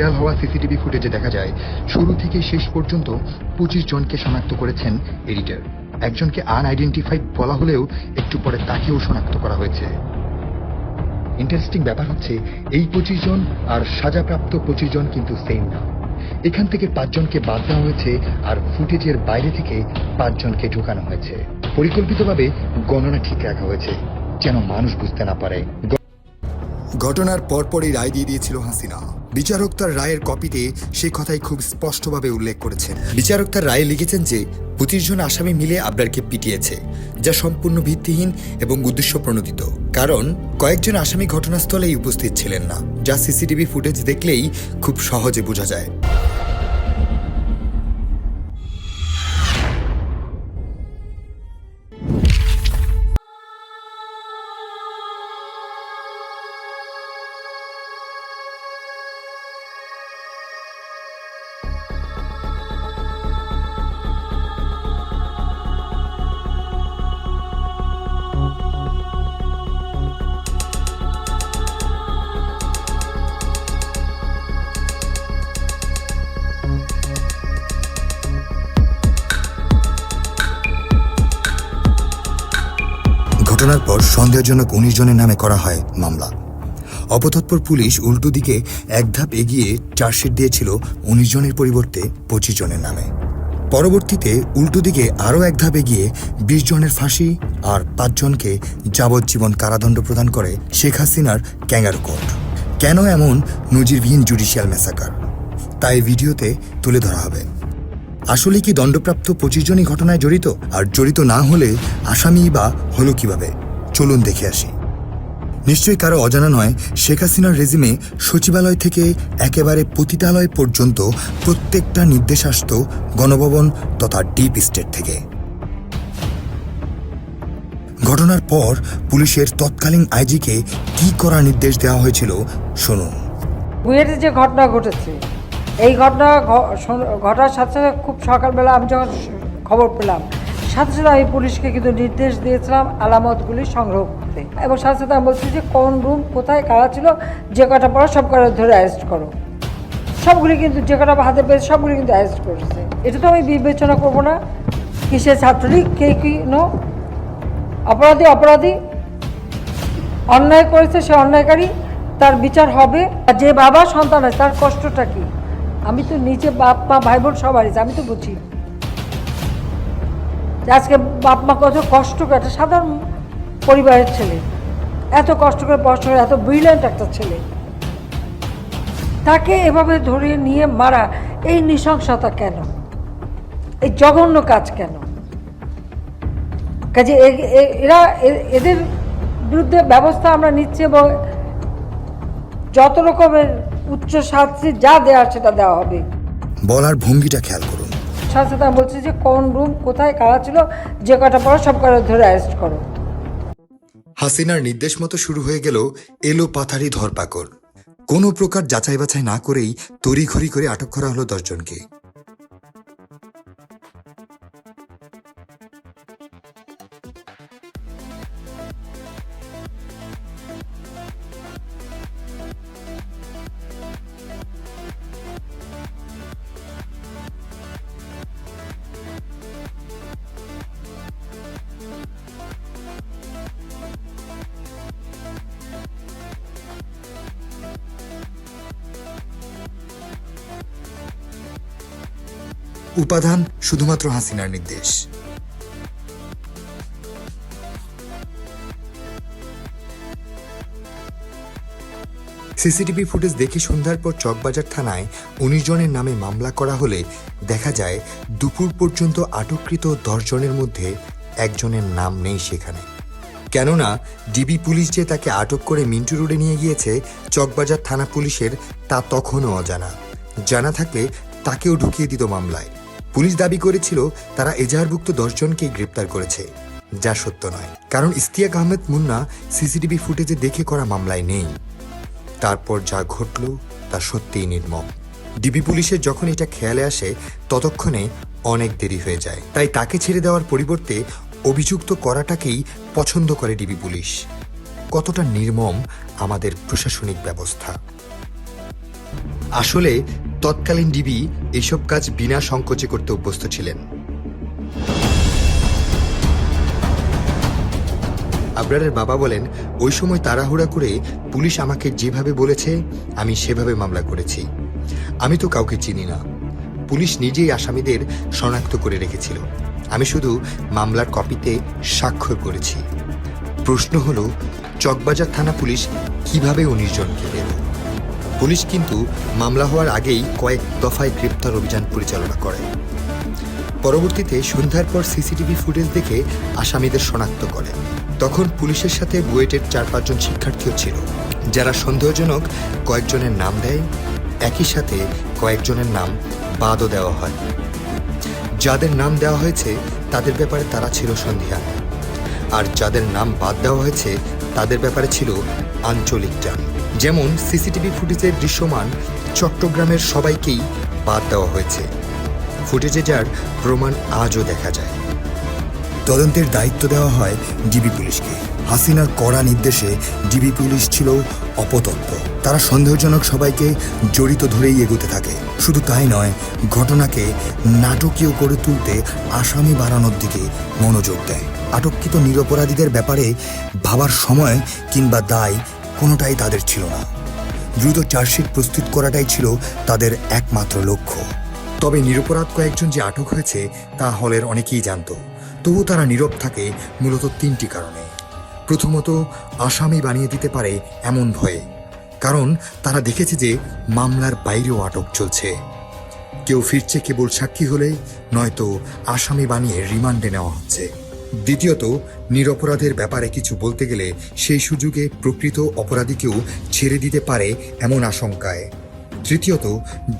Viral হওয়া CCTV ফুটেজে দেখা যায় শুরু থেকে শেষ পর্যন্ত 25 জনকে শনাক্ত করেছেন এডিটর। একজনকে আনআইডেন্টিফাইড বলা হলেও একটু পরে তাকেও শনাক্ত করা হয়েছে। ইন্টারেস্টিং ব্যাপার হচ্ছে এই 25 জন আর সাজাপ্রাপ্ত 25 জন কিন্তু সেম না। এখান থেকে 5 জনকে বাদ দেওয়া হয়েছে আর ফুটেজের বাইরে থেকে 5 জনকে ঢোকানো হয়েছে। পরিকল্পিতভাবে গণনা ঠিক রাখা হয়েছে যেন মানুষ বুঝতে না পারে। ঘটনার পরপরই রায় দিয়ে দিয়েছিল হাসিনা। বিচারক তার রায়ের কপিতে সে কথাই খুব স্পষ্টভাবে উল্লেখ করেছেন। বিচারক তার রায়ে লিখেছেন যে 25 জন আসামি মিলে আবরারকে পিটিয়েছে, যা সম্পূর্ণ ভিত্তিহীন এবং উদ্দেশ্য প্রণোদিত। কারণ কয়েকজন আসামি ঘটনাস্থলেই উপস্থিত ছিলেন না, যা সিসিটিভি ফুটেজ দেখলেই খুব সহজে বোঝা যায়। ঘটনার পর সন্দেহজনক 19 জনের নামে করা হয় মামলা। অপতৎপর পুলিশ উল্টো দিকে এক ধাপ এগিয়ে চার্জশিট দিয়েছিল 19 জনের পরিবর্তে 25 জনের নামে। পরবর্তীতে উল্টো দিকে আরও এক ধাপ এগিয়ে 20 জনের ফাঁসি আর 5 জনকে যাবজ্জীবন কারাদণ্ড প্রদান করে শেখ হাসিনার ক্যাঙ্গারু কোর্ট। কেন এমন নজিরবিহীন জুডিশিয়াল ম্যাসাকার, তাই ভিডিওতে তুলে ধরা হবে। আসলে কি দণ্ডপ্রাপ্ত 25 জনই ঘটনায় জড়িত? আর জড়িত না হলে আসামি বা হলো কিভাবে? চলুন দেখে আসি। নিশ্চয়ই কারো অজানা নয়, শেখ হাসিনার রেজিমে সচিবালয় থেকে একেবারে পতিতালয় পর্যন্ত প্রত্যেকটা নির্দেশ আসত গণভবন তথা ডিপ স্টেট থেকে। ঘটনার পর পুলিশের তৎকালীন আইজিকে কি করার নির্দেশ দেওয়া হয়েছিল শুনুন। বুয়েটে যে ঘটনা ঘটেছে, এই ঘটনা ঘটার সাথে সাথে খুব সকালবেলা আমি যখন খবর পেলাম, সাথে সাথে আমি পুলিশকে কিন্তু নির্দেশ দিয়েছিলাম আলামতগুলি সংগ্রহ করতে, এবং সাথে সাথে আমি বলছি যে কোন রুম কোথায় কারা ছিল, যে কটা পড়া সব কটা ধরে অ্যারেস্ট করো। সবগুলি কিন্তু যে কটা হাতে পেয়েছে সবগুলি কিন্তু অ্যারেস্ট করেছে। এটা তো আমি বিবেচনা করবো না কিসে ছাত্রলীগ কে কি নো, অপরাধী অপরাধী, অন্যায় করেছে সে অন্যায়কারী, তার বিচার হবে। আর যে বাবা সন্তান আছে তার কষ্টটা কি, আমি তো নিচে বাপ মা ভাই বোন সবারই, আমি তো বুঝি আজকে বাপ মা কত কষ্ট করে, একটা সাধারণ পরিবারের ছেলে এত কষ্ট করে পড়াশোনা করে, এত ব্রিলিয়েন্ট একটা ছেলে, তাকে এভাবে ধরে নিয়ে মারা, এই নৃশংসতা কেন, এই জঘন্য কাজ কেন? কাজে এরা এদের বিরুদ্ধে ব্যবস্থা আমরা নিচ্ছি এবং যত রকমের উচ্চ শাস্তি যা দেওয়ার সেটা দেওয়া হবে। বলার ভঙ্গিটা খেয়াল করুন। সাথে সাথে আমি বলছি যে কোন রুম কোথায় কারা ছিল, যে কটা পড়া সব কটা ধরে অ্যারেস্ট করো। হাসিনার নির্দেশ মতো শুরু হয়ে গেল এলো পাথারি ধরপাকড়। কোনো প্রকার যাচাই বাছাই না করেই তড়িঘড়ি করে আটক করা হলো 10 জনকে। উপাদান শুধুমাত্র হাসিনার নির্দেশ। সিসিটিভি ফুটেজ দেখে সন্ধ্যার পর চকবাজার থানায় 19 জনের নামে মামলা করা হলে দেখা যায় দুপুর পর্যন্ত আটককৃত 10 জনের মধ্যে একজনের নাম নেই সেখানে। কেননা ডিবি পুলিশ যে তাকে আটক করে মিন্টু রোডে নিয়ে গিয়েছে চকবাজার থানা পুলিশের তা তখনও অজানা। জানা থাকলে তাকেও ঢুকিয়ে দিত মামলায়। পুলিশ দাবি করেছিল তারা এজাহারভুক্ত 10 জনকেই গ্রেপ্তার করেছে, যা সত্য নয়। কারণ ইশতিয়াক আহমেদ মুন্না সিসিটিভি ফুটেজে দেখে করা মামলায় নেই। তারপর যা ঘটল তা সত্যিই নির্মম। ডিবি পুলিশের যখন এটা খেয়ালে আসে ততক্ষণে অনেক দেরি হয়ে যায়। তাই তাকে ছেড়ে দেওয়ার পরিবর্তে অভিযুক্ত করাটাকেই পছন্দ করে ডিবি পুলিশ। কতটা নির্মম আমাদের প্রশাসনিক ব্যবস্থা। আসলে তৎকালীন ডিবি এসব কাজ বিনা সংকোচে করতে অভ্যস্ত ছিলেন। আবরারের বাবা বলেন, ওই সময় তাড়াহুড়া করে পুলিশ আমাকে যেভাবে বলেছে আমি সেভাবে মামলা করেছি। আমি তো কাউকে চিনি না। পুলিশ নিজেই আসামিদের শনাক্ত করে রেখেছিল, আমি শুধু মামলার কপিতে স্বাক্ষর করেছি। প্রশ্ন হলো, চকবাজার থানা পুলিশ কিভাবে 19 জনকে পেল? পুলিশ কিন্তু মামলা হওয়ার আগেই কয়েক দফায় গ্রেপ্তার অভিযান পরিচালনা করে। পরবর্তীতে সন্ধ্যার পর সিসিটিভি ফুটেজ দেখে আসামিদের শনাক্ত করে। তখন পুলিশের সাথে বুয়েটের 4-5 জন শিক্ষার্থীও ছিল, যারা সন্দেহজনক কয়েকজনের নাম দেয়। একই সাথে কয়েকজনের নাম বাদও দেওয়া হয়। যাদের নাম দেওয়া হয়েছে তাদের ব্যাপারে তারা ছিল সন্দিহান, আর যাদের নাম বাদ দেওয়া হয়েছে তাদের ব্যাপারে ছিল আঞ্চলিক টান। যেমন সিসিটিভি ফুটেজে দৃশ্যমান চট্টগ্রামের সবাইকেই বাদ দেওয়া হয়েছে, ফুটেজে যার প্রমাণ আজও দেখা যায়। তদন্তের দায়িত্ব দেওয়া হয় ডিবি পুলিশকে। হাসিনার কড়া নির্দেশে ডিবি পুলিশ ছিল অপতৎপর। তারা সন্দেহজনক সবাইকে জড়িত ধরেই এগোতে থাকে। শুধু তাই নয়, ঘটনাকে নাটকীয় করে তুলতে আসামি বাড়ানোর দিকে মনোযোগ দেয়। আটককৃত নিরপরাধীদের ব্যাপারে ভাবার সময় কিংবা দায় কোনোটাই তাদের ছিল না। দ্রুত চার্জশিট প্রস্তুত করাটাই ছিল তাদের একমাত্র লক্ষ্য। তবে নিরপরাধ কয়েকজন যে আটক হয়েছে তা হলের অনেকেই জানত। তবু তারা নীরব থাকে মূলত 3টি কারণে। প্রথমত, আসামি বানিয়ে দিতে পারে এমন ভয়ে, কারণ তারা দেখেছে যে মামলার বাইরেও আটক চলছে। কেউ ফিরছে কেবল সাক্ষী হলে, নয়তো আসামি বানিয়ে রিমান্ডে নেওয়া হচ্ছে। দ্বিতীয়ত, নিরপরাধের ব্যাপারে কিছু বলতে গেলে সেই সুযোগে প্রকৃত অপরাধীকেও ছেড়ে দিতে পারে এমন আশঙ্কায়। তৃতীয়ত,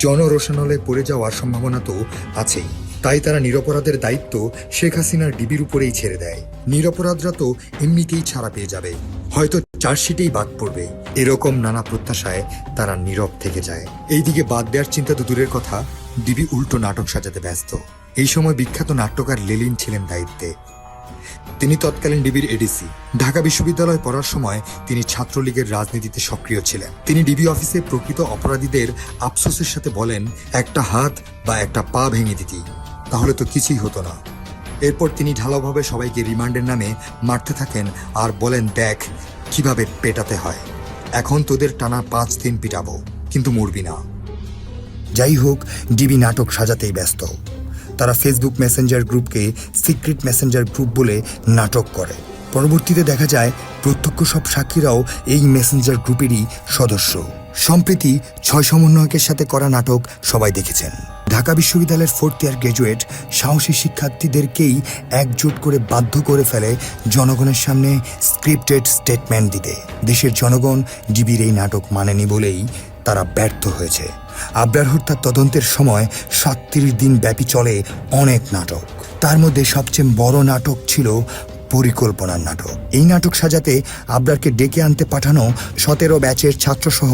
জনরোষানলে পড়ে যাওয়ার সম্ভাবনা তো আছেই। তাই তারা নিরপরাধের দায়িত্ব শেখ হাসিনার ডিবির উপরেই ছেড়ে দেয়। নিরপরাধরা তো এমনিতেই ছাড়া পেয়ে যাবে, হয়তো চার্জশিটেই বাদ পড়বে, এরকম নানা প্রত্যাশায় তারা নীরব থেকে যায়। এইদিকে বাদ দেওয়ার চিন্তা তো দূরের কথা, ডিবি উল্টো নাটক সাজাতে ব্যস্ত। এই সময় বিখ্যাত নাট্যকার লেলিন ছিলেন দায়িত্বে। তিনি তৎকালীন ডিবির এডিসি। ঢাকা বিশ্ববিদ্যালয়ে পড়ার সময় তিনি ছাত্রলীগের রাজনীতিতে সক্রিয় ছিলেন। তিনি ডিবি অফিসে প্রকৃত অপরাধীদের আফসোসের সাথে বলেন, একটা হাত বা একটা পা ভেঙে দিতি, তাহলে তো কিছুই হতো না। এরপর তিনি ঢালাওভাবে সবাইকে রিমান্ডের নামে মারতে থাকেন আর বলেন, দেখ কিভাবে পেটাতে হয়, এখন তোদের টানা 5 দিন পিটাবো, কিন্তু মরবি না। যাই হোক, ডিবি নাটক সাজাতেই ব্যস্ত। তারা ফেসবুক মেসেঞ্জার গ্রুপকে সিক্রেট মেসেঞ্জার গ্রুপ বলে নাটক করে। পরবর্তীতে দেখা যায় প্রত্যক্ষ সব সাক্ষীরাও এই মেসেঞ্জার গ্রুপেরই সদস্য। সম্প্রতি 6 সমন্বয়কের সাথে করা নাটক সবাই দেখেছেন। ঢাকা বিশ্ববিদ্যালয়ের 4th ইয়ার গ্র্যাজুয়েট সাহসী শিক্ষার্থীদেরকেই একজোট করে বাধ্য করে ফেলে জনগণের সামনে স্ক্রিপ্টেড স্টেটমেন্ট দিতে। দেশের জনগণ ডিবির এই নাটক মানেনি বলেই তারা ব্যর্থ হয়েছে। আবরার হত্যার তদন্তের সময় 37 দিন ব্যাপী চলে অনেক নাটক। তার মধ্যে সবচেয়ে বড় নাটক ছিল পরিকল্পনার নাটক। এই নাটক সাজাতে আবরারকে ডেকে আনতে পাঠানো 17 ব্যাচের ছাত্রসহ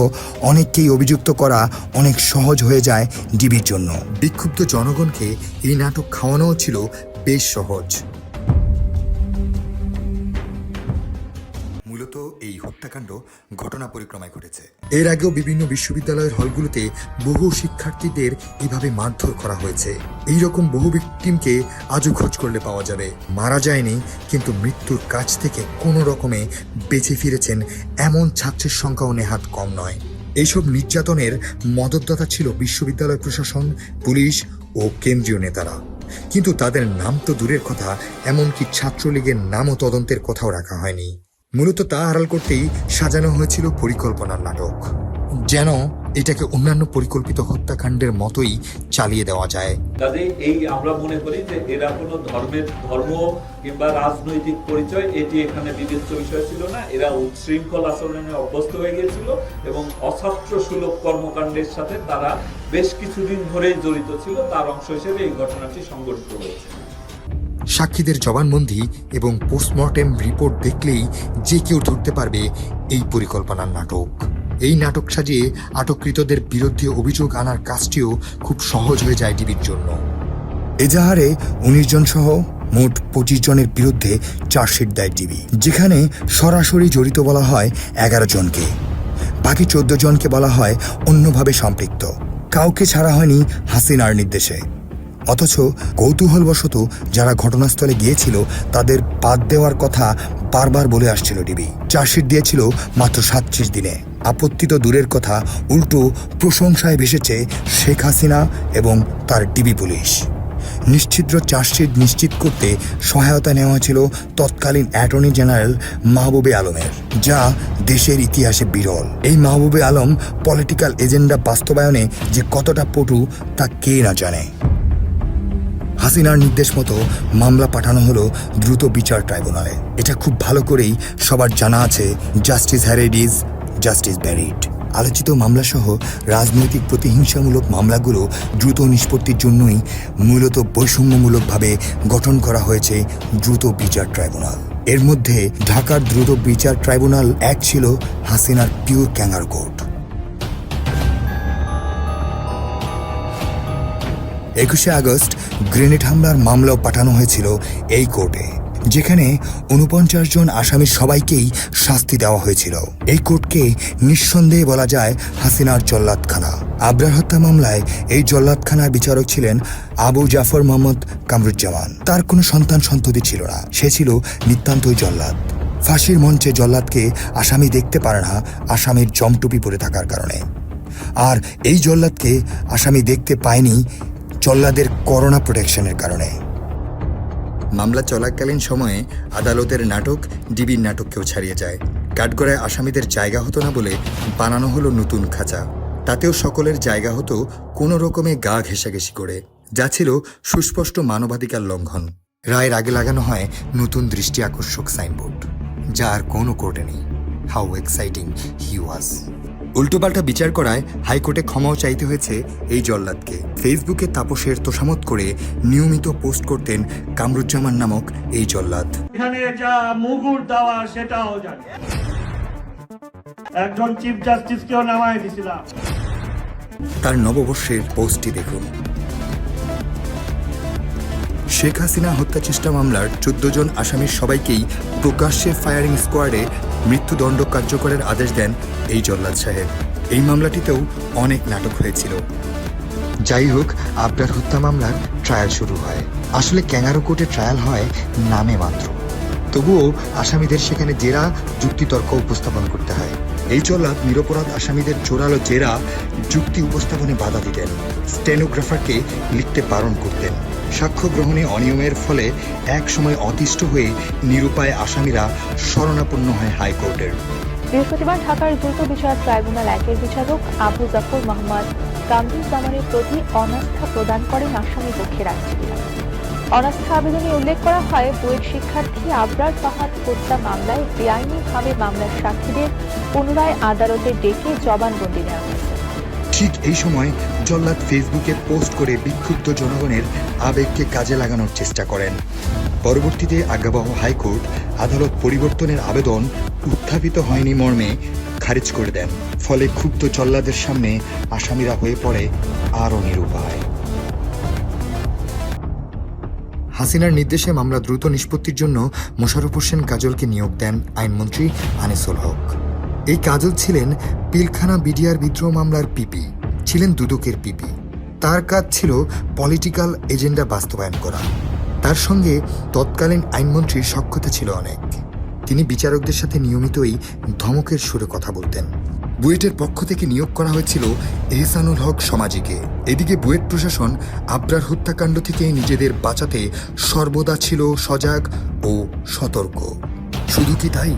অনেককেই অভিযুক্ত করা অনেক সহজ হয়ে যায় ডিবির জন্য। বিক্ষুব্ধ জনগণকে এই নাটক খাওয়ানোও ছিল বেশ সহজ। মূলত এই হত্যাকাণ্ড ঘটনা পরিক্রমায় ঘটেছে। এর আগেও বিভিন্ন বিশ্ববিদ্যালয়ের হলগুলোতে বহু শিক্ষার্থীদের এভাবে মারধর করা হয়েছে। এইরকম বহু ভিকটিমকে আজও খোঁজ করলে পাওয়া যাবে। মারা যায়নি, কিন্তু মৃত্যুর কাছ থেকে কোনো রকমে বেঁচে ফিরেছেন এমন ছাত্রের সংখ্যাও নেহাত কম নয়। এইসব নির্যাতনের মদতদাতা ছিল বিশ্ববিদ্যালয় প্রশাসন, পুলিশ ও কেন্দ্রীয় নেতারা। কিন্তু তাদের নাম তো দূরের কথা, এমনকি ছাত্রলীগের নামও তদন্তের কথাও রাখা হয়নি। মূলত তা আড়াল করতেই সাজানো হয়েছিল পরিকল্পনার নাটক, যেন এটাকে অন্যান্য পরিকল্পিত হত্যাকাণ্ডের মতোই চালিয়ে দেওয়া যায়। কাজে এই আমরা মনে করি যে এরা কোনো ধর্ম কিংবা রাজনৈতিক পরিচয় এটি এখানে বিবেচ্য বিষয় ছিল না। এরা উচ্ছৃঙ্খল আচরণে অভ্যস্ত হয়ে গিয়েছিল এবং অছাত্র সুলভ কর্মকাণ্ডের সাথে তারা বেশ কিছুদিন ধরেই জড়িত ছিল। তার অংশ হিসেবে এই ঘটনাটি সংঘটিত হয়েছে। সাক্ষীদের জবানবন্দি এবং পোস্টমর্টেম রিপোর্ট দেখলেই যে কেউ ধরতে পারবে এই পরিকল্পনার নাটক। এই নাটক সাজিয়ে আটককৃতদের বিরুদ্ধে অভিযোগ আনার কাজটিও খুব সহজ হয়ে যায় ডিবির জন্য। এজাহারে 19 জন সহ মোট 25 জনের বিরুদ্ধে চার্জশিট দেয় ডিবি, যেখানে সরাসরি জড়িত বলা হয় 11 জনকে। বাকি 14 জনকে বলা হয় অন্যভাবে সম্পৃক্ত। কাউকে ছাড়া হয়নি হাসিনার নির্দেশে। অথচ কৌতূহলবশত যারা ঘটনাস্থলে গিয়েছিল তাদের বাদ দেওয়ার কথা বারবার বলে আসছিল ডিবি। চার্জশিট দিয়েছিল মাত্র 37 দিনে। আপত্তি তো দূরের কথা, উল্টো প্রশংসায় ভেসেছে শেখ হাসিনা এবং তার ডিবি পুলিশ। নিশ্ছিদ্র চার্জশিট নিশ্চিত করতে সহায়তা নেওয়া ছিল তৎকালীন অ্যাটর্নি জেনারেল মাহবুবে আলমের, যা দেশের ইতিহাসে বিরল। এই মাহবুবে আলম পলিটিক্যাল এজেন্ডা বাস্তবায়নে যে কতটা পটু তা কে না জানে। হাসিনার নির্দেশ মতো মামলা পাঠানো হলো দ্রুত বিচার ট্রাইব্যুনালে। এটা খুব ভালো করেই সবার জানা আছে, জাস্টিস হ্যারেডিজ, জাস্টিস ব্যারিড। আলোচিত মামলাসহ রাজনৈতিক প্রতিহিংসামূলক মামলাগুলো দ্রুত নিষ্পত্তির জন্যই মূলত বৈষম্যমূলকভাবে গঠন করা হয়েছে দ্রুত বিচার ট্রাইব্যুনাল। এর মধ্যে ঢাকার দ্রুত বিচার ট্রাইব্যুনাল 1 ছিল হাসিনার পিওর ক্যাঙ্গার কোর্ট। 21শে আগস্ট গ্রেনেড হামলার মামলাও পাঠানো হয়েছিল এই কোর্টে, যেখানে 49 জন আসামির সবাইকেই শাস্তি দেওয়া হয়েছিল। এই কোর্টকে নিঃসন্দেহে বলা যায় হাসিনার জল্লাদখানা। আবরার হত্যা মামলায় এই জল্লাদখানার বিচারক ছিলেন আবু জাফর মোহাম্মদ কামরুজ্জামান। তার কোনো সন্তান সন্ততি ছিল না, সে ছিল নিতান্তই জল্লাদ। ফাঁসির মঞ্চে জল্লাদকে আসামি দেখতে পারে না আসামির জমটুপি পরে থাকার কারণে। আর এই জল্লাদকে আসামি দেখতে পায়নি জল্লাদের করোনা প্রোটেকশনের কারণে। মামলা চলাকালীন সময়ে আদালতের নাটক ডিবির নাটককেও ছাড়িয়ে যায়। কাঠগড়ায় আসামিদের জায়গা হতো না বলে বানানো হলো নতুন খাঁচা। তাতেও সকলের জায়গা হতো কোনো রকমে গা ঘেঁষাঘেঁষি করে, যা ছিল সুস্পষ্ট মানবাধিকার লঙ্ঘন। রায়ের আগে লাগানো হয় নতুন দৃষ্টি আকর্ষক সাইনবোর্ড, যা আর কোনো কোর্টে নেই। হাউ এক্সাইটিং হি ওয়াজ। উল্টোপাল্টা বিচার করায় হাইকোর্টে ক্ষমাও চাইতে হয়েছে এই জল্লাদকে। ফেসবুকে তাপসের তোষামত করে নিয়মিত পোস্ট করতেন কামরুজ্জামান নামক এই জল্লাদ। এখানে যা মুগুর দেওয়া সেটাও জানি। একজন চিফ জাস্টিসকেও নামায় দিছিলাম। তার নববর্ষের পোস্টটি দেখুন। শেখ হাসিনা হত্যা চেষ্টা মামলার 14 জন আসামির সবাইকেই প্রকাশ্যে ফায়ারিং স্কোয়াডে মৃত্যুদণ্ড কার্যকরের আদেশ দেন এই জল্লাদ সাহেব। এই মামলাটিতেও অনেক নাটক হয়েছিল। যাই হোক, আবরার হত্যা মামলার ট্রায়াল শুরু হয়। আসলে ক্যাঙ্গারু কোর্টে ট্রায়াল হয় নামে মাত্র, তবুও আসামিদের সেখানে জেরা যুক্তিতর্ক উপস্থাপন করতে হয়। এই জল্লাদ নিরপরাধ আসামিদের জোরালো জেরা যুক্তি উপস্থাপনে বাধা দিতেন, স্টেনোগ্রাফারকে লিখতে বারণ করতেন। সাক্ষ্য গ্রহণে অনিয়মের ফলে এক সময় অতিষ্ঠ হয়ে নিরুপায় আসামিরা শরণাপন্ন হয় হাইকোর্টের। বৃহস্পতিবার ঢাকার দ্রুত বিচার ট্রাইব্যুনাল 1-এর বিচারক আবু জাফর মোহাম্মদ কামরুজ্জামানের প্রতি অনাস্থা প্রদান করেন আসামি পক্ষের আইনজীবীরা। অনাস্থা আবেদনে উল্লেখ করা হয়, বুয়েট শিক্ষার্থী আবরার ফাহাদ হত্যা মামলায় বেআইনিভাবে মামলার সাক্ষীদের পুনরায় আদালতে ডেকে জবানবন্দি নেওয়া হয়েছে। ঠিক এই সময় জল্লাদ ফেসবুকে পোস্ট করে বিক্ষুব্ধ জনগণের আবেগকে কাজে লাগানোর চেষ্টা করেন। পরবর্তীতে আজ্ঞাবহ হাইকোর্ট আদালত পরিবর্তনের আবেদন উত্থাপিত হয়নি মর্মে খারিজ করে দেন। ফলে ক্ষুব্ধ জল্লাদের সামনে আসামিরা হয়ে পড়ে আরও নিরুপায়। হাসিনার নির্দেশে মামলা দ্রুত নিষ্পত্তির জন্য মোশাররফ হোসেন কাজলকে নিয়োগ দেন আইনমন্ত্রী আনিসুল হক। এই কাজল ছিলেন পিলখানা বিডিআর বিদ্রোহ মামলার পিপি, ছিলেন দুদকের পিপি। তার কাজ ছিল পলিটিক্যাল এজেন্ডা বাস্তবায়ন করা। তার সঙ্গে তৎকালীন আইনমন্ত্রীর সখ্যতা ছিল অনেক। তিনি বিচারকদের সাথে নিয়মিতই ধমকের সুরে কথা বলতেন। বুয়েটের পক্ষ থেকে নিয়োগ করা হয়েছিল এহসানুল হক সমাজিকে। এদিকে বুয়েট প্রশাসন আবরার হত্যাকাণ্ড থেকে নিজেদের বাঁচাতে সর্বদা ছিল সজাগ ও সতর্ক। শুধু কি তাই,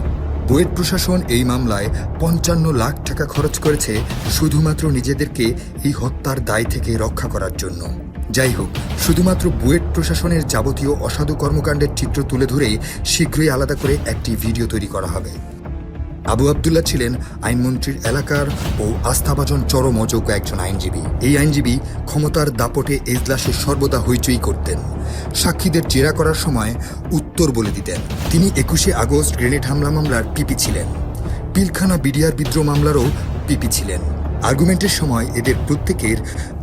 বুয়েট প্রশাসন এই মামলায় 55 লাখ টাকা খরচ করেছে শুধুমাত্র নিজেদেরকে এই হত্যার দায় থেকে রক্ষা করার জন্য। যাই হোক, শুধুমাত্র বুয়েট প্রশাসনের যাবতীয় অসাধু কর্মকাণ্ডের চিত্র তুলে ধরেই শীঘ্রই আলাদা করে একটি ভিডিও তৈরি করা হবে। আবু আবদুল্লাহ ছিলেন আইনমন্ত্রীর এলাকার ও আস্থাভাজন চরম অযোগ্য একজন আইনজীবী। এই আইনজীবী ক্ষমতার দাপটে এজলাসে সর্বদা হইচই করতেন। সাক্ষীদের জেরা করার সময় উত্তর বলে দিতেন। তিনি 21শে আগস্ট গ্রেনেড হামলা মামলার পিপি ছিলেন, পিলখানা বিডিআর বিদ্রোহ মামলারও পিপি ছিলেন। আর্গুমেন্টের সময় এদের প্রত্যেকের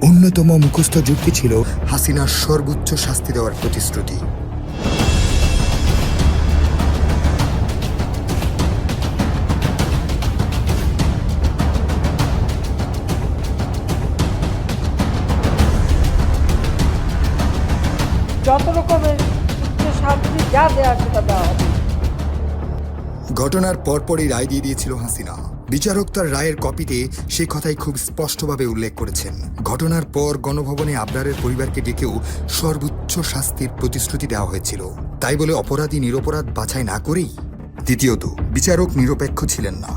অন্যতম মুখস্থ যুক্তি ছিল হাসিনার সর্বোচ্চ শাস্তি দেওয়ার প্রতিশ্রুতি। যত রকমের শাস্তি যা দেওয়া সেটা দেওয়া হবে। ঘটনার পরপরই রায় দিয়ে দিয়েছিল হাসিনা। বিচারক তার রায়ের কপিতে সে কথাই খুব স্পষ্টভাবে উল্লেখ করেছেন। ঘটনার পর গণভবনে আবরারের পরিবারকে ডেকেও সর্বোচ্চ শাস্তির প্রতিশ্রুতি দেওয়া হয়েছিল। তাই বলে অপরাধী নিরপরাধ বাছাই না করেই। দ্বিতীয়ত, বিচারক নিরপেক্ষ ছিলেন না।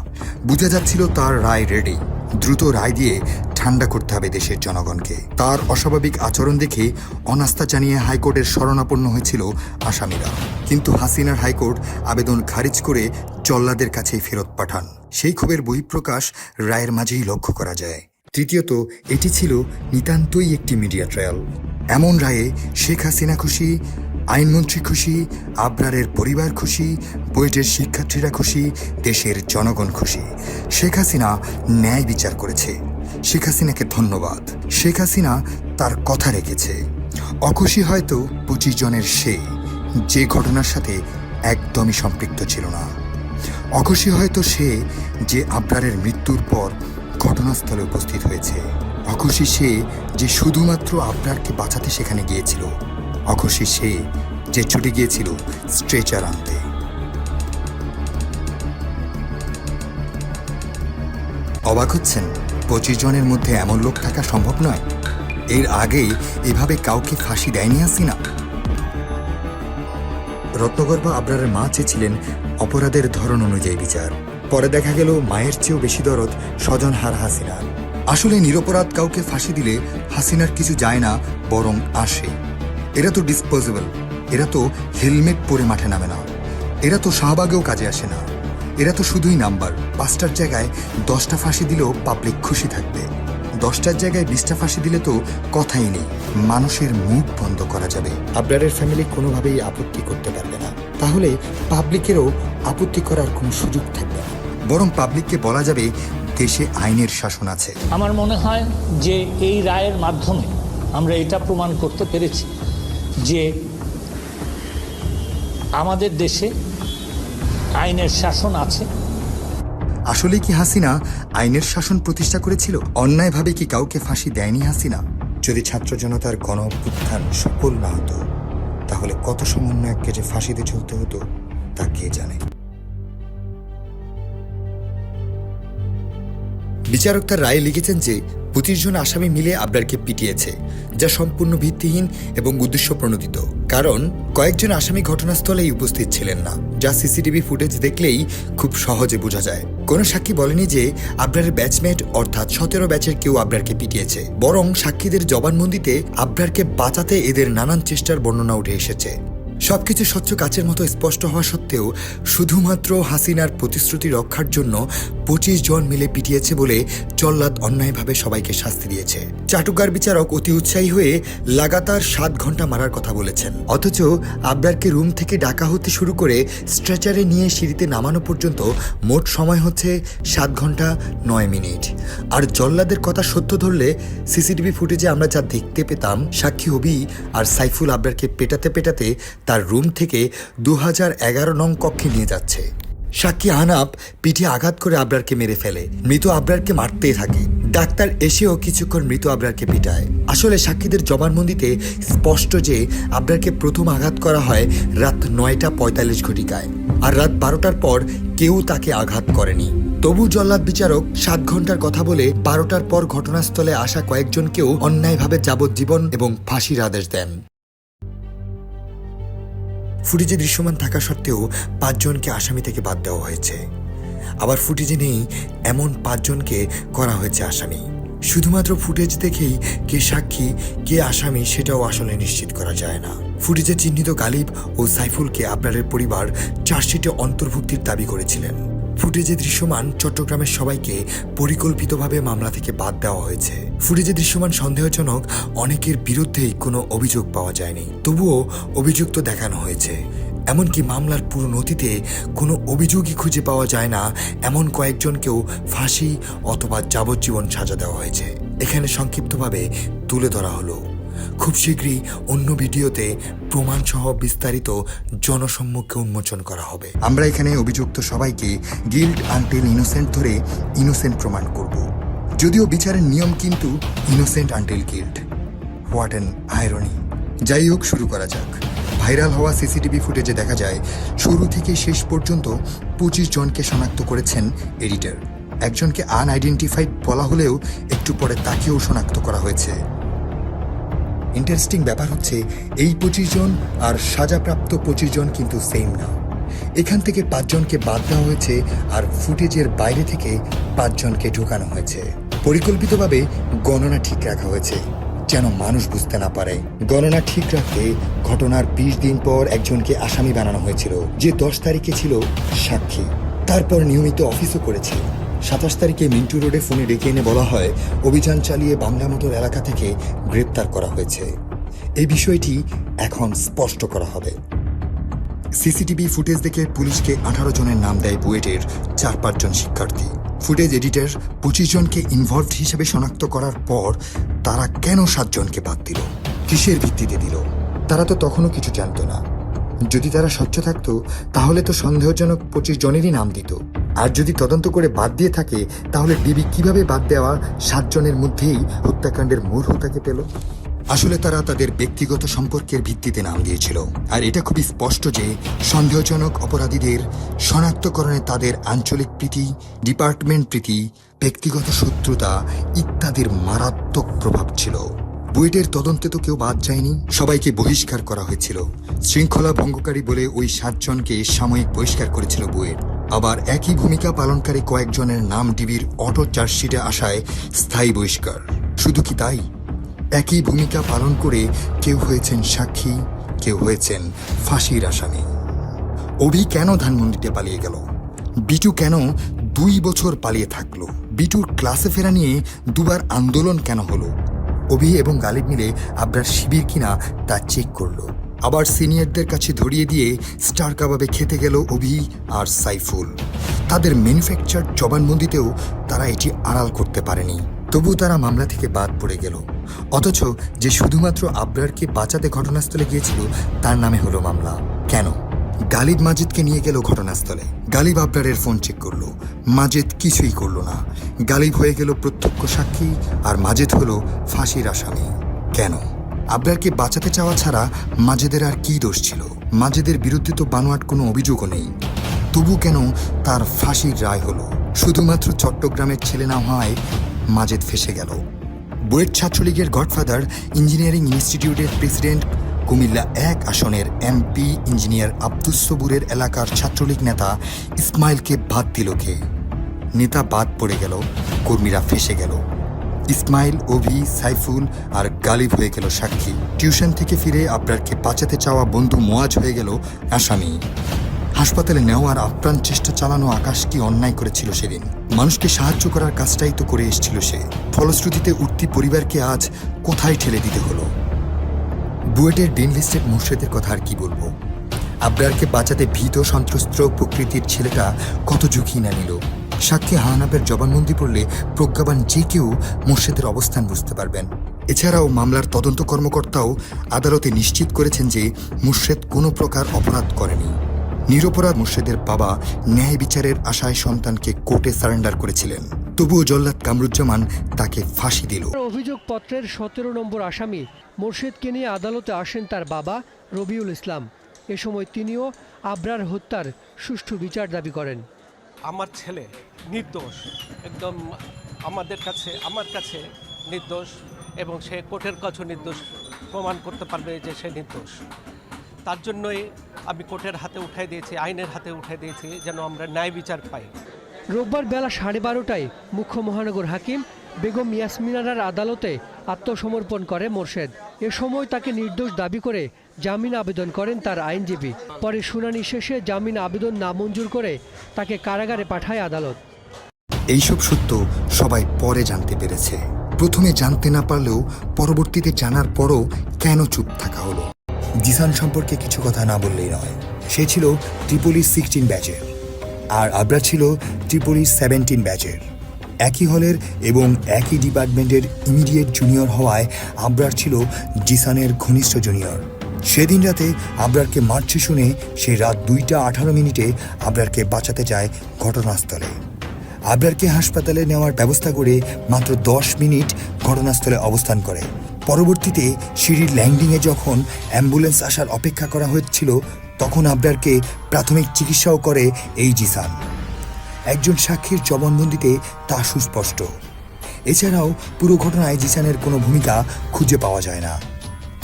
বোঝা যাচ্ছিল তার রায় রেডি, দ্রুত রায় দিয়ে ঠান্ডা করতে হবে দেশের জনগণকে। তার অস্বাভাবিক আচরণ দেখে অনাস্থা জানিয়ে হাইকোর্টের শরণাপন্ন হয়েছিল আসামিরা, কিন্তু হাসিনার হাইকোর্ট আবেদন খারিজ করে জল্লাদের কাছেই ফেরত পাঠান। সেই ক্ষোভের বহিঃপ্রকাশ রায়ের মাঝেই লক্ষ্য করা যায়। তৃতীয়ত, এটি ছিল নিতান্তই একটি মিডিয়া ট্রায়াল। এমন রায়ে শেখ হাসিনা খুশি, আইনমন্ত্রী খুশি, আবরারের পরিবার খুশি, বুয়েটের শিক্ষার্থীরা খুশি, দেশের জনগণ খুশি। শেখ হাসিনা ন্যায় বিচার করেছে। শেখ হাসিনাকে ধন্যবাদ। শেখ হাসিনা তার কথা রেখেছে। অখুশি হয়তো 25 জনের সে, যে ঘটনার সাথে একদমই সম্পৃক্ত ছিল না। অখুশি হয়তো সে, যে আবরারের মৃত্যুর পর ঘটনাস্থলে উপস্থিত হয়েছে। অখুশি সে, যে শুধুমাত্র আবরারকে বাঁচাতে সেখানে গিয়েছিল। অখুশি সে, যে ছুটে গিয়েছিল স্ট্রেচার আনতে। অবাক হচ্ছেন? 25 জনের মধ্যে এমন লোক থাকা সম্ভব নয়। এর আগে এভাবে কাউকে ফাঁসি দেয়নি হাসিনা। রত্নগর্ভা আবরারের মা চেয়েছিলেন অপরাধের ধরন অনুযায়ী বিচার। পরে দেখা গেল মায়ের চেয়েও বেশি দরদ স্বজনহারা হাসিনার। আসলে নিরপরাধ কাউকে ফাঁসি দিলে হাসিনার কিছু যায় না, বরং আসে। এরা তো ডিসপোজেবল, এরা তো হেলমেট পরে মাঠে নামে না, এরা তো শাহবাগেও কাজে আসে না। এরা তো শুধুই নাম্বার। 5টার জায়গায় 10টা ফাঁসি দিলেও পাবলিক খুশি থাকবে। 10টার জায়গায় 20টা ফাঁসি দিলে তো কথাই নেই, মানুষের মুখ বন্ধ করা যাবে। আবরারের ফ্যামিলি কোনোভাবেই আপত্তি করতে পারবে না। তাহলে পাবলিকেরও আপত্তি করার কোনো সুযোগ থাকবে না, বরং পাবলিককে বলা যাবে দেশে আইনের শাসন আছে। আমার মনে হয় যে এই রায়ের মাধ্যমে আমরা এটা প্রমাণ করতে পেরেছি যে আমাদের দেশে আইনের শাসন আছে। আসলে কি হাসিনা আইনের শাসন প্রতিষ্ঠা করেছিল? অন্যায়ভাবে কি কাউকে ফাঁসি দেয়নি হাসিনা? যদি ছাত্র জনতার গণ অভ্যুত্থান সফল না হতো, তাহলে কত সমন্বয়ককে যে ফাঁসিতে ঝুলতে হতো তা কে জানে। বিচারক তার রায়ে লিখেছেন যে 25 জন আসামি মিলে আবরারকে পিটিয়েছে, যা সম্পূর্ণ ভিত্তিহীন এবং উদ্দেশ্য প্রণোদিত। কারণ কয়েকজন আসামি ঘটনাস্থলেই উপস্থিত ছিলেন না, যা সিসিটিভি ফুটেজ দেখলেই খুব সহজে বোঝা যায়। কোনো সাক্ষী বলেনি যে আবরারের ব্যাচমেট অর্থাৎ 17 ব্যাচের কেউ আবরারকে পিটিয়েছে, বরং সাক্ষীদের জবানবন্দিতে আবরারকে বাঁচাতে এদের নানান চেষ্টার বর্ণনা উঠে এসেছে। সবকিছু স্বচ্ছ কাচের মতো স্পষ্ট হওয়া সত্ত্বেও শুধুমাত্র হাসিনার প্রতিশ্রুতি রক্ষার জন্য 25 জন মিলে পিটিয়েছে বলে জল্লাদ অন্যায়ভাবে সবাইকে শাস্তি দিয়েছে। চাটুকার বিচারক অতি উৎসাহী হয়ে লাগাতার 7 ঘন্টা মারার কথা বলেছেন, অথচ আবরারকে রুম থেকে ডাকা হতে শুরু করে স্ট্রেচারে নিয়ে সিঁড়িতে নামানো পর্যন্ত মোট সময় হচ্ছে 7 ঘন্টা 9 মিনিট। আর জল্লাদের কথা সত্য ধরলে সিসিটিভি ফুটেজে আমরা যা দেখতে পেতাম, সাক্ষী অবি আর সাইফুল আবরারকে পেটাতে পেটাতে তার রুম থেকে 2011 নং কক্ষে নিয়ে যাচ্ছে। সাক্ষী আহনাব পিঠে আঘাত করে আবরারকে মেরে ফেলে, মৃত আবরারকে মারতেই থাকে। ডাক্তার এসেও কিছুক্ষণ মৃত আবরারকে পিটায়। আসলে সাক্ষীদের জবানবন্দিতে স্পষ্ট যে আবরারকে প্রথম আঘাত করা হয় রাত 9:45 ঘটিকায়, আর রাত 12টার পর কেউ তাকে আঘাত করেনি। তবু জল্লাদ বিচারক 7 ঘন্টার কথা বলে 12টার পর ঘটনাস্থলে আসা কয়েকজনকেও অন্যায়ভাবে যাবজ্জীবন এবং ফাঁসির আদেশ দেন। ফুটেজে দৃশ্যমান থাকা সত্ত্বেও 5 জনকে আসামি থেকে বাদ দেওয়া হয়েছে। আবার ফুটেজে নেই এমন 5 জনকে করা হয়েছে আসামি। শুধুমাত্র ফুটেজ দেখেই কে সাক্ষী কে আসামি সেটাও আসলে নিশ্চিত করা যায় না। ফুটেজে চিহ্নিত গালিব ও সাইফুলকে আবরারের পরিবার চার্জশিটে অন্তর্ভুক্তির দাবি করেছিলেন। ফুটেজে দৃশ্যমান চট্টগ্রামের সবাইকে পরিকল্পিতভাবে মামলা থেকে বাদ দেওয়া হয়েছে। ফুটেজে দৃশ্যমান সন্দেহজনক অনেকের বিরুদ্ধেই কোনো অভিযোগ পাওয়া যায়নি, তবুও অভিযুক্ত দেখানো হয়েছে। এমনকি মামলার পুরো নথিতে কোনো অভিযোগই খুঁজে পাওয়া যায় না এমন কয়েকজনকেও ফাঁসি অথবা যাবজ্জীবন সাজা দেওয়া হয়েছে। এখানে সংক্ষিপ্তভাবে তুলে ধরা হলো। খুব শীঘ্রই অন্য ভিডিওতে প্রমাণসহ বিস্তারিত জনসম্মুখে উন্মোচন করা হবে। আমরা এখানে অভিযুক্ত সবাইকে গিল্ট আনটিল ইনোসেন্ট ধরে ইনোসেন্ট প্রমাণ করব, যদিও বিচারের নিয়ম কিন্তু innocent until guilt. What an irony! যাই হোক, শুরু করা যাক। ভাইরাল হওয়া সিসিটিভি ফুটেজে দেখা যায় শুরু থেকে শেষ পর্যন্ত 25 জনকে শনাক্ত করেছেন এডিটর। একজনকে আনআইডেন্টিফাইড বলা হলেও একটু পরে তাকেও শনাক্ত করা হয়েছে। ইন্টারেস্টিং ব্যাপার হচ্ছে এই 25 জন আর সাজাপ্রাপ্ত 25 জন কিন্তু সেম না। এখান থেকে 5 জনকে বাদ দেওয়া হয়েছে আর ফুটেজের বাইরে থেকে 5 জনকে ঢোকানো হয়েছে। পরিকল্পিতভাবে গণনা ঠিক রাখা হয়েছে যেন মানুষ বুঝতে না পারে। গণনা ঠিক রাখতে ঘটনার 20 দিন পর একজনকে আসামি বানানো হয়েছিল, যে 10 তারিখে ছিল সাক্ষী। তারপর নিয়মিত অফিসও করেছে। 27 তারিখে মিন্টু রোডে ফোনে ডেকে এনে বলা হয় অভিযান চালিয়ে বাংলা মোটর এলাকা থেকে গ্রেপ্তার করা হয়েছে। এই বিষয়টি এখন স্পষ্ট করা হবে। সিসিটিভি ফুটেজ দেখে পুলিশকে 18 জনের নাম দেয় বুয়েটের 4-5 জন শিক্ষার্থী। ফুটেজ এডিটর 25 জনকে ইনভলভড হিসেবে শনাক্ত করার পর তারা কেন 7 জনকে বাদ দিল, কিসের ভিত্তিতে দিল, তারা তো তখনও কিছু জানত না। যদি তারা স্বচ্ছ থাকতো তাহলে তো সন্দেহজনক 25 জনেরই নাম দিত। আর যদি তদন্ত করে বাদ দিয়ে থাকে তাহলে ডিবি কিভাবে বাদ দেওয়া 7 জনের মধ্যেই হত্যাকাণ্ডের মূল হোতাকে পেল? আসলে তারা তাদের ব্যক্তিগত সম্পর্কের ভিত্তিতে নাম দিয়েছিল। আর এটা খুবই স্পষ্ট যে সন্দেহজনক অপরাধীদের শনাক্তকরণে তাদের আঞ্চলিক প্রীতি, ডিপার্টমেন্ট প্রীতি, ব্যক্তিগত শত্রুতা ইত্যাদির মারাত্মক প্রভাব ছিল। বুয়েটের তদন্তে তো কেউ বাদ যায়নি, সবাইকে বহিষ্কার করা হয়েছিল। শৃঙ্খলা ভঙ্গকারী বলে ওই 7 জনকে সাময়িক বহিষ্কার করেছিল বুয়েট। আবার একই ভূমিকা পালনকারী কয়েকজনের নাম ডিবির অটো চার্জশিটে আসায় স্থায়ী বহিষ্কার। শুধু কি তাই, একই ভূমিকা পালন করে কেউ হয়েছেন সাক্ষী, কেউ হয়েছেন ফাঁসির আসামি। অভি কেন ধানমন্ডিতে পালিয়ে গেল? বিটু কেন 2 বছর পালিয়ে থাকলো? বিটুর ক্লাসে ফেরা নিয়ে 2 বার আন্দোলন কেন হলো? অভি এবং গালিব মিলে আবরার শিবির কিনা তা চেক করলো। আবার সিনিয়রদের কাছে ধরিয়ে দিয়ে স্টার কাবাবে খেতে গেল অভি আর সাইফুল। তাদের ম্যানুফ্যাকচার জবানবন্দিতেও তারা এটি আড়াল করতে পারেনি। তবু তারা মামলা থেকে বাদ পড়ে গেল। অথচ যে শুধুমাত্র আবরারকে বাঁচাতে ঘটনাস্থলে গিয়েছিল তার নামে হলো মামলা। কেন? গালিব মাজিদকে নিয়ে গেল ঘটনাস্থলে। গালিব আবরারের ফোন চেক করলো, মাজিদ কিছুই করলো না। গালিব হয়ে গেল প্রত্যক্ষ সাক্ষী আর মাজিদ হলো ফাঁসির আসামি। কেন? আবরারকে বাঁচাতে চাওয়া ছাড়া মাজিদের আর কি দোষ ছিল? মাজিদের বিরুদ্ধে তো বানোয়াট কোনো অভিযোগও নেই। তবু কেন তার ফাঁসির রায় হলো? শুধুমাত্র চট্টগ্রামের ছেলে না হওয়ায় মাজিদ ফেসে গেল। বুয়েট ছাত্রলীগের গডফাদার, ইঞ্জিনিয়ারিং ইনস্টিটিউটের প্রেসিডেন্ট, কুমিল্লা 1 আসনের এমপি ইঞ্জিনিয়ার আব্দুস সবুরের এলাকার ছাত্রলীগ নেতা ইসমাইলকে বাদ দিল কে? নেতা বাদ পড়ে গেল, কর্মীরা ফেসে গেল। ইসমাইল, অভি, সাইফুল আর গালিব হয়ে গেল সাক্ষী। টিউশন থেকে ফিরে আবরারকে বাঁচাতে চাওয়া বন্ধু মোয়াজ হয়ে গেল আসামি। হাসপাতালে নেওয়ার আপ্রাণ চেষ্টা চালানো আকাশ কি অন্যায় করেছিল সেদিন? মানুষকে সাহায্য করার কাজটাই তো করে এসেছিল সে। ফলশ্রুতিতে উঠতি পরিবারকে আজ কোথায় ঠেলে দিতে হলো? বুয়েটের ডিন লিস্টেড মুর্শেদের কথা আর কি বলবো? আবরারকে বাঁচাতে ভীত সন্ত্রস্ত প্রকৃতির ছেলেটা কত ঝুঁকি না নিল। সাক্ষী হানাবের জবানবন্দি পড়লে প্রজ্ঞাবান যে কেউ মুর্শেদের অবস্থান বুঝতে পারবেন। এছাড়াও মামলার তদন্ত কর্মকর্তাও আদালতে নিশ্চিত করেছেন যে মুর্শেদ কোনো প্রকার অপরাধ করেনি। নিরপরাধ মুর্শেদের বাবা ন্যায় বিচারের আশায় সন্তানকে কোর্টে সারেন্ডার করেছিলেন। তবুও জল্লাদ কামরুজ্জামান তাকে ফাঁসি দিল। অভিযোগপত্রের 17 নম্বর আসামি মোর্শেদকে নিয়ে আদালতে আসেন তার বাবা রবিউল ইসলাম। এ সময় তিনিও আবরার হত্যার সুষ্ঠু বিচার দাবি করেন। আমার ছেলে নির্দোষ, একদম আমার কাছে নির্দোষ, এবং সে কোর্টের কাছেও নির্দোষ প্রমাণ করতে পারবে যে সে নির্দোষ। তার জন্যই আমি কোর্টের হাতে উঠাই দিয়েছি, আইনের হাতে উঠাই দিয়েছি, যেন আমরা ন্যায় বিচার পাই। রোববার বেলা 12:30টায় মুখ্য মহানগর হাকিম বেগম ইয়াসমিনারার আদালতে আত্মসমর্পণ করে মোর্শেদ। এ সময় তাকে নির্দোষ দাবি করে জামিন আবেদন করেন তার আইনজীবী। পরে শুনানি শেষে জামিন আবেদন নামঞ্জুর করে তাকে কারাগারে পাঠায় আদালত। এইসব সত্য সবাই পরে জানতে পেরেছে। প্রথমে জানতে না পারলেও পরবর্তীতে জানার পরও কেন চুপ থাকা হলো? জিসান সম্পর্কে কিছু কথা না বললেই নয়। সে ছিল ট্রিপলি 16 ব্যাচের আর আবরার ছিল ট্রিপলি 17 ব্যাচের। একই হলের এবং একই ডিপার্টমেন্টের ইমিডিয়েট জুনিয়র হওয়ায় আবরার ছিল জিসানের ঘনিষ্ঠ জুনিয়র। সেদিন রাতে আবরারকে মারছে শুনে সে রাত 2:18 আবরারকে বাঁচাতে যায় ঘটনাস্থলে। আবরারকে হাসপাতালে নেওয়ার ব্যবস্থা করে মাত্র 10 মিনিট ঘটনাস্থলে অবস্থান করে। পরবর্তীতে সিঁড়ির ল্যান্ডিংয়ে যখন অ্যাম্বুলেন্স আসার অপেক্ষা করা হচ্ছিল তখন আবরারকে প্রাথমিক চিকিৎসাও করে এই জিসান। একজন সাক্ষীর জবানবন্দিতে তা সুস্পষ্ট। এছাড়াও পুরো ঘটনায় জিসানের কোনো ভূমিকা খুঁজে পাওয়া যায় না।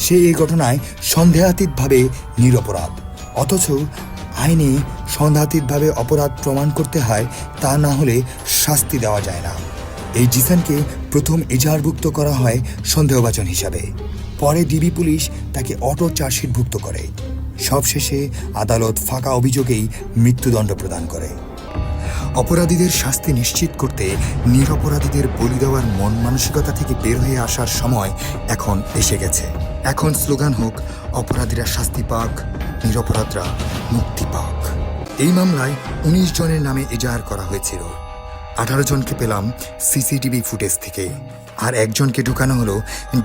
সে এই ঘটনায় সন্দেহাতীতভাবে নিরপরাধ, অথচ আইনে সন্দেহাতীতভাবে অপরাধ প্রমাণ করতে হয়, তা না হলে শাস্তি দেওয়া যায় না। এই জিসানকে প্রথম এজাহারভুক্ত করা হয় সন্দেহভাজন হিসাবে। পরে ডিবি পুলিশ তাকে অটো চার্জশিটভুক্ত করে। সবশেষে আদালত ফাঁকা অভিযোগেই মৃত্যুদণ্ড প্রদান করে। অপরাধীদের শাস্তি নিশ্চিত করতে নিরপরাধীদের বলি দেওয়ার মন মানসিকতা থেকে বের হয়ে আসার সময় এখন এসে গেছে। এখন স্লোগান হোক, অপরাধীরা শাস্তি পাক, নিরপরাধরা মুক্তি পাক। এই মামলায় 19 জনের নামে এজাহার করা হয়েছিল। 18 জনকে পেলাম সিসিটিভি ফুটেজ থেকে, আর একজনকে ঢুকানো হলো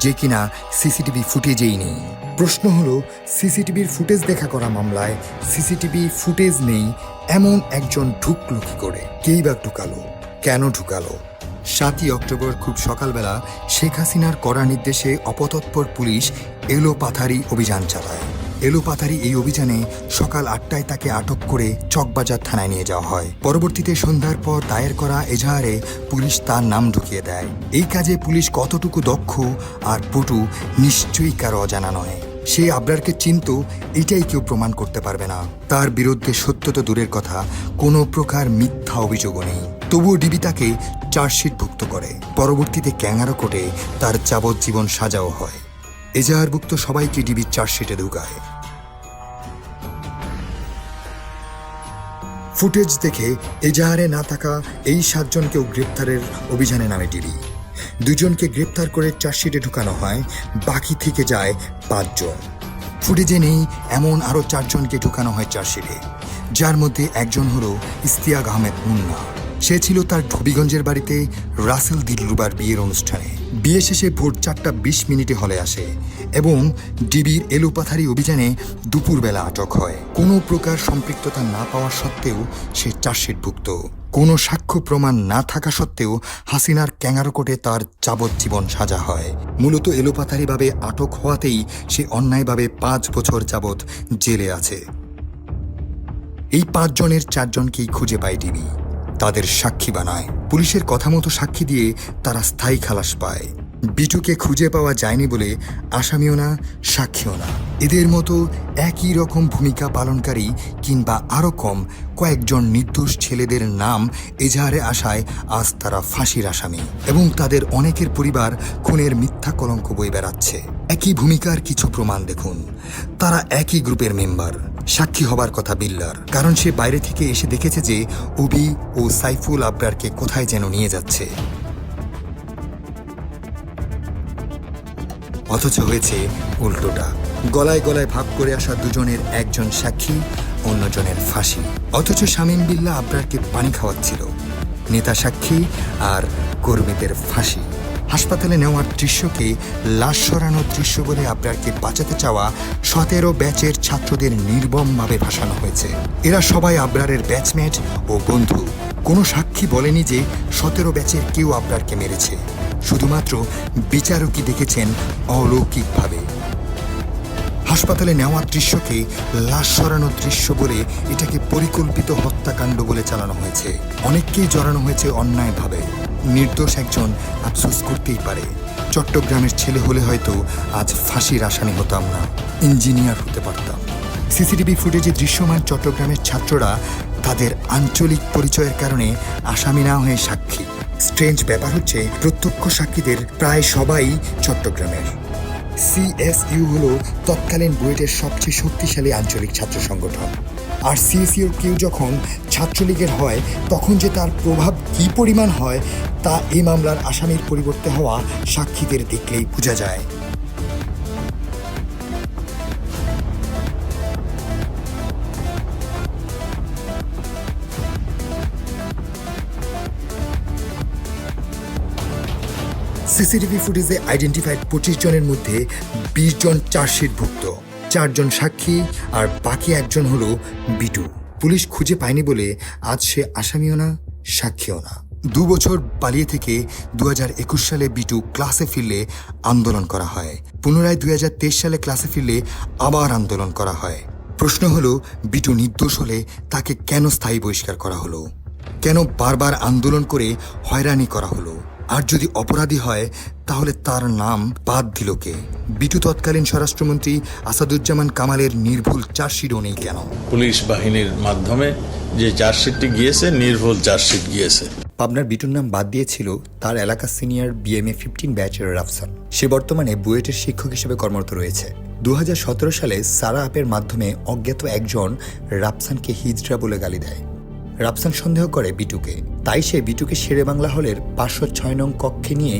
যে কিনা সিসিটিভি ফুটেজেই নেই। প্রশ্ন হলো, সিসিটিভির ফুটেজ দেখা করা মামলায় সিসিটিভি ফুটেজ নেই এমন একজন ঢুকলো কি করে? কেই বা ঢুকালো, কেন ঢুকালো? 7ই অক্টোবর খুব সকালবেলা শেখ হাসিনার কড়া নির্দেশে অপতৎপর পুলিশ এলোপাথারি অভিযান চালায়। এলোপাথারি এই অভিযানে সকাল 8টায় তাকে আটক করে চকবাজার থানায় নিয়ে যাওয়া হয়। পরবর্তীতে সন্ধ্যার পর দায়ের করা এজাহারে পুলিশ তার নাম ঢুকিয়ে দেয়। এই কাজে পুলিশ কতটুকু দক্ষ আর পটু নিশ্চয়ই কারো অজানা নয়। সে আবরারকে চিনত, এটাই কেউ প্রমাণ করতে পারবে না। তার বিরুদ্ধে সত্য তো দূরের কথা, কোনো প্রকার মিথ্যা অভিযোগও নেই। তবুও ডিবি তাকে চার্জশিটভুক্ত করে। পরবর্তীতে ক্যাঙ্গারো কোর্টে তার যাবজ্জীবন সাজাও হয়। এজাহারভুক্ত সবাইকে ডিবির চার্জশিটে ঢুকায়। ফুটেজ দেখে এজাহারে না থাকা এই 7 জনকেও গ্রেপ্তারের অভিযানে নামে ডিবি। 2 জনকে গ্রেপ্তার করে চার্জশিটে ঢুকানো হয়, বাকি থেকে যায় 5 জন। ফুটেজে নেই এমন আরও 4 জনকে ঢুকানো হয় চার্জশিটে, যার মধ্যে একজন হলো ইস্তিয়াক আহমেদ মুন্না। সে ছিল তার হবিগঞ্জের বাড়িতে রাসেল দিলরুবার বিয়ের অনুষ্ঠানে। বিয়ে শেষে ভোর 4:20 হলে আসে এবং ডিবির এলোপাথারি অভিযানে দুপুরবেলা আটক হয়। কোনো প্রকার সম্পৃক্ততা না পাওয়া সত্ত্বেও সে চার্জশিটভুক্ত। কোনো সাক্ষ্য প্রমাণ না থাকা সত্ত্বেও হাসিনার ক্যাঙ্গারো কোর্টে তার যাবজ্জীবন সাজা হয়। মূলত এলোপাথারিভাবে আটক হওয়াতেই সে অন্যায়ভাবে 5 বছর যাবৎ জেলে আছে। এই 5 জনের 4 জনকেই খুঁজে পায় ডিবি, তাদের সাক্ষী বানায়। পুলিশের কথা মতো সাক্ষী দিয়ে তারা স্থায়ী খালাস পায়। বিটুকে খুঁজে পাওয়া যায়নি বলে আসামিও না, সাক্ষীও না। এদের মতো একই রকম ভূমিকা পালনকারী কিংবা আরও কম কয়েকজন নির্দোষ ছেলেদের নাম এজাহারে আসায় আজ তারা ফাঁসির আসামি এবং তাদের অনেকের পরিবার খুনের মিথ্যা কলঙ্ক বয়ে বেড়াচ্ছে। একই ভূমিকার কিছু প্রমাণ দেখুন। তারা একই গ্রুপের মেম্বার। সাক্ষী হবার কথা বিল্লার, কারণ সে বাইরে থেকে এসে দেখেছে যে অভি ও সাইফুল আবরারকে কোথায় যেন নিয়ে যাচ্ছে, অথচ হয়েছে উল্টোটা। গলায় গলায় ভাগ করে আসা 2 জনের একজন সাক্ষী, অন্যজনের ফাঁসি। অথচ শামীম বিল্লা আবরারকে পানি খাওয়াচ্ছিল। নেতা সাক্ষী আর কর্মীদের ফাঁসি। হাসপাতালে নেওয়ার দৃশ্যকে লাশ সরানোর দৃশ্য বলে আবরারকে বাঁচাতে চাওয়া 17 ব্যাচের ছাত্রদের নির্মমভাবে ভাসানো হয়েছে। এরা সবাই আবরারের ব্যাচমেট ও বন্ধু। কোনো সাক্ষী বলেনি যে 17 ব্যাচের কেউ আবরারকে মেরেছে। শুধুমাত্র বিচারকই দেখেছেন অলৌকিকভাবে। হাসপাতালে নেওয়ার দৃশ্যকে লাশ সরানোর দৃশ্য বলে এটাকে পরিকল্পিত হত্যাকাণ্ড বলে চালানো হয়েছে। অনেককেই জড়ানো হয়েছে অন্যায়ভাবে। নির্দোষ একজন আফসোস করতেই পারে, চট্টগ্রামের ছেলে হলে হয়তো আজ ফাঁসির আসামি হতাম না, ইঞ্জিনিয়ার হতে পারতাম। সিসিটিভি ফুটেজে দৃশ্যমান চট্টগ্রামের ছাত্ররা তাদের আঞ্চলিক পরিচয়ের কারণে আসামি না হয়ে সাক্ষী। স্ট্রেঞ্জ ব্যাপার হচ্ছে, প্রত্যক্ষ সাক্ষীদের প্রায় সবাই চট্টগ্রামের। সিএসইউ হলো তৎকালীন বুয়েটের সবচেয়ে শক্তিশালী আঞ্চলিক ছাত্র সংগঠন। আর সিএসইউর কেউ যখন ছাত্রলীগের হয় তখন যে তার প্রভাব কী পরিমাণ হয় তা এই মামলার আসামির পরিবর্তে হওয়া সাক্ষীদের দেখলেই বোঝা যায়। সিসিটিভি ফুটেজে আইডেন্টিফাইড 25 জনের মধ্যে 20 জন চার্জশিটভুক্ত, 4 জন সাক্ষী আর বাকি 1 জন হলো বিটু। পুলিশ খুঁজে পায়নি বলে আজ সে আসামিও না, সাক্ষীও না। 2 বছর পালিয়ে থেকে 2021 সালে বিটু ক্লাসে ফিরলে আন্দোলন করা হয়। পুনরায় 2023 সালে ক্লাসে ফিরলে আবার আন্দোলন করা হয়। প্রশ্ন হলো, বিটু নির্দোষ হলে তাকে কেন স্থায়ী বহিষ্কার করা হলো? কেন বারবার আন্দোলন করে হয়রানি করা হলো? আর যদি অপরাধী হয় তাহলে তার নাম বাদ দিল কে? বিটু তৎকালীন স্বরাষ্ট্রমন্ত্রী আসাদুজ্জামান কামালের নির্ভুল চার্জশিটও নেই কেন? পুলিশ বাহিনীর মাধ্যমে যে চার্জশিটটি গিয়েছে, নির্ভুল চার্জশিট গিয়েছে। পাবনার বিটুর নাম বাদ দিয়েছিল তার এলাকার সিনিয়র BMA 15 ব্যাচের রাফসান। সে বর্তমানে বুয়েটের শিক্ষক হিসেবে কর্মরত রয়েছে। 2017 সালে সারা অ্যাপের মাধ্যমে অজ্ঞাত একজন রাফসানকে হিজড়া বলে গালি দেয়। রাফসান সন্দেহ করে বিটুকে, তাই সে বিটুকে শেরেবাংলা হলের 506 নং কক্ষে নিয়ে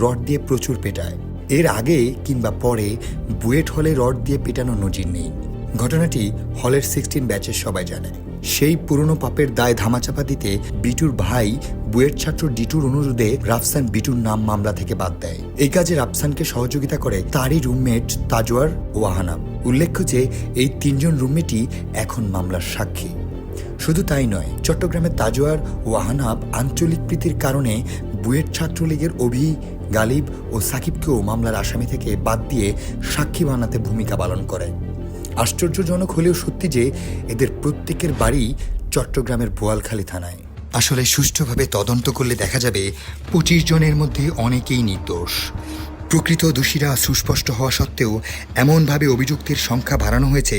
রড দিয়ে প্রচুর পেটায়। এর আগে কিংবা পরে বুয়েট হলে রড দিয়ে পেটানো নজির নেই। ঘটনাটি হলের 16 ব্যাচের সবাই জানে। সেই পুরনো পাপের দায় ধামাচাপা দিতে বিটুর ভাই বুয়েট ছাত্র ডিটুর অনুরোধে রাফসান বিটুর নাম মামলা থেকে বাদ দেয়। এই কাজে রাফসানকে সহযোগিতা করে তারই রুমমেট তাজওয়ার ও আহানাব। উল্লেখ্য যে এই 3 জন রুমমেটই এখন মামলার সাক্ষী। শুধু তাই নয়, চট্টগ্রামের তাজওয়ার ও আহানাব আঞ্চলিক প্রীতির কারণে বুয়েট ছাত্রলীগের অভি, গালিব ও সাকিবকেও মামলার আসামি থেকে বাদ দিয়ে সাক্ষী বানাতে ভূমিকা পালন করে। আশ্চর্যজনক হলেও সত্যি যে এদের প্রত্যেকের বাড়ি চট্টগ্রামের বোয়ালখালী থানায়। আসলে সুষ্ঠুভাবে তদন্ত করলে দেখা যাবে 25 জনের মধ্যে অনেকেই নির্দোষ। প্রকৃত দোষীরা সুস্পষ্ট হওয়া সত্ত্বেও এমনভাবে অভিযুক্তের সংখ্যা বাড়ানো হয়েছে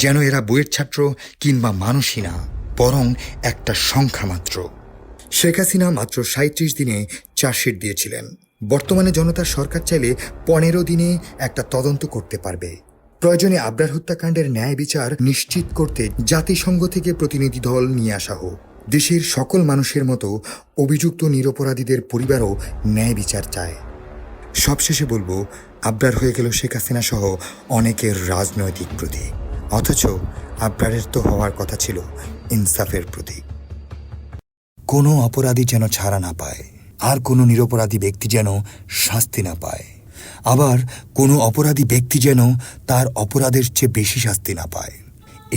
যেন এরা বুয়েট ছাত্র কিংবা মানুষই না, বরং একটা সংখ্যা মাত্র। শেখ হাসিনা মাত্র 37 দিনে চার্জশিট দিয়েছিলেন। বর্তমানে জনতার সরকার চাইলে 15 দিনে একটা তদন্ত করতে পারবে। প্রয়োজনে আবরার হত্যাকাণ্ডের ন্যায় বিচার নিশ্চিত করতে জাতিসংঘ থেকে প্রতিনিধি দল নিয়ে আসা হোক। দেশের সকল মানুষের মতো অভিযুক্ত নিরপরাধীদের পরিবারও ন্যায় বিচার চায়। সবশেষে বলবো, আবরার হয়ে গেল শেখ হাসিনা সহ অনেকের রাজনৈতিক প্রতীক, অথচ আবরারের তো হওয়ার কথা ছিল ইনসাফের প্রতীক। কোনো অপরাধী যেন ছাড়া না পায়, আর কোনো নিরপরাধী ব্যক্তি যেন শাস্তি না পায়, আবার কোনো অপরাধী ব্যক্তি যেন তার অপরাধের চেয়ে বেশি শাস্তি না পায়।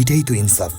এটাই তো ইনসাফ।